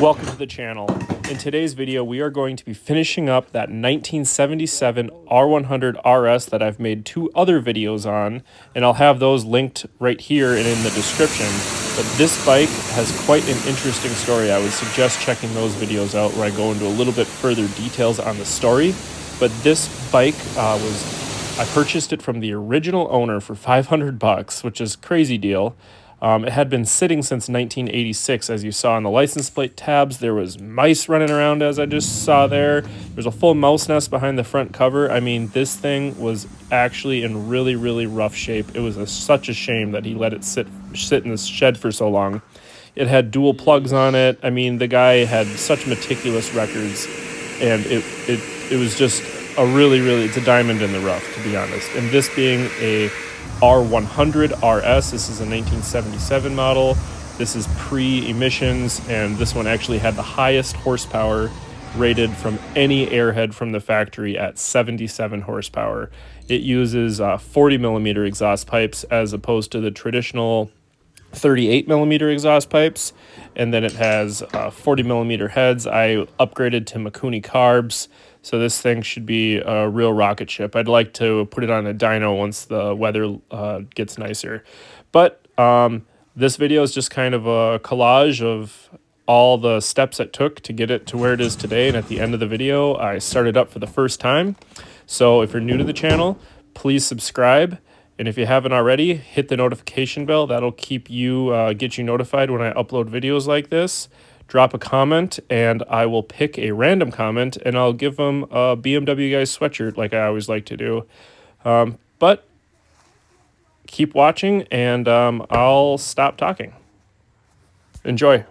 Welcome to the channel. In today's video, we are going to be finishing up that 1977 R100RS that I've made two other videos on, and I'll have those linked right here and in the description. But this bike has quite an interesting story. I would suggest checking those videos out where I go into a little bit further details on the story. But this bike I purchased it from the original owner for $500, which is a crazy deal. It had been sitting since 1986, as you saw on the license plate tabs. There was mice running around, as I just saw there. There's a full mouse nest behind the front cover. I mean, this thing was actually in really, really rough shape. It was such a shame that he let it sit in this shed for so long. It had dual plugs on it. I mean, the guy had such meticulous records, and it was just a really, it's a diamond in the rough, to be honest. And this being a R100RS. This is a 1977 model. This is pre-emissions, and this one actually had the highest horsepower rated from any airhead from the factory at 77 horsepower. It uses 40 millimeter exhaust pipes as opposed to the traditional 38 millimeter exhaust pipes, and then it has 40 millimeter heads. I upgraded to Mikuni carbs, so this thing should be a real rocket ship. I'd like to put it on a dyno once the weather gets nicer. But this video is just kind of a collage of all the steps it took to get it to where it is today, and at the end of the video I started up for the first time. So if you're new to the channel, please subscribe. And if you haven't already, hit the notification bell. That'll keep you, get you notified when I upload videos like this. Drop a comment, and I will pick a random comment, and I'll give them a BMW guys sweatshirt like I always like to do. But keep watching, and I'll stop talking. Enjoy.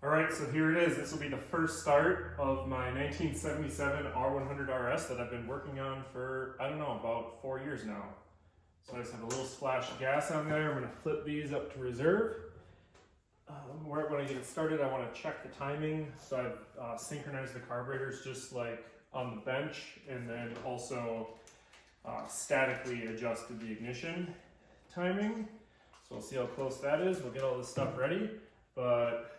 Alright, so here it is. This will be the first start of my 1977 R100RS that I've been working on for, I don't know, about 4 years now. So I just have a little splash of gas on there. I'm going to flip these up to reserve. When I get it started, I want to check the timing. So I've synchronized the carburetors just like on the bench, and then also statically adjusted the ignition timing. So we'll see how close that is. We'll get all this stuff ready, but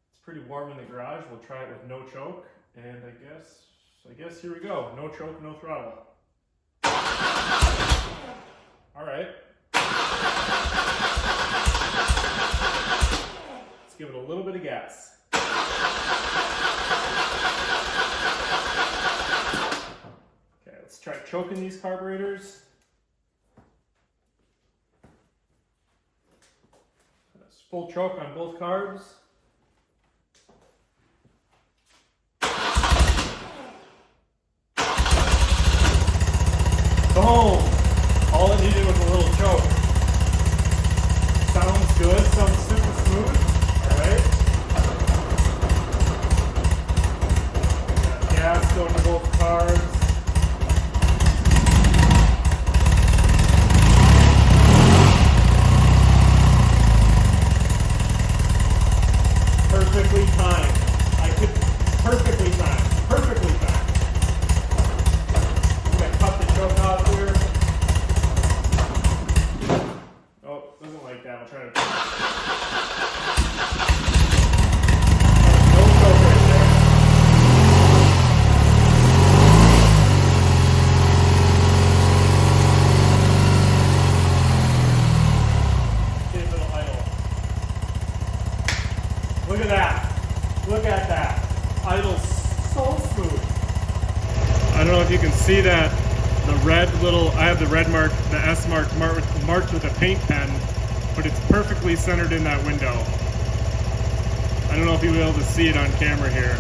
it's pretty warm in the garage. We'll try it with no choke, and I guess here we go. No choke, no throttle. All right. Let's give it a little bit of gas. Okay, let's try choking these carburetors. Full choke on both carbs. Boom! All it needed was a little choke. Sounds good, sounds super smooth. Alright. Gas going to both carbs. Perfectly timed. Perfectly timed. I'm going to cut the choke off here. Oh, doesn't like that. I'll try to. No choke right there. Okay, little idle. Look at that. Look at that. Idle's so smooth. I don't know if you can see that. The red little, I have the red mark, the S mark marked with a paint pen, but it's perfectly centered in that window. I don't know if you'll be able to see it on camera here.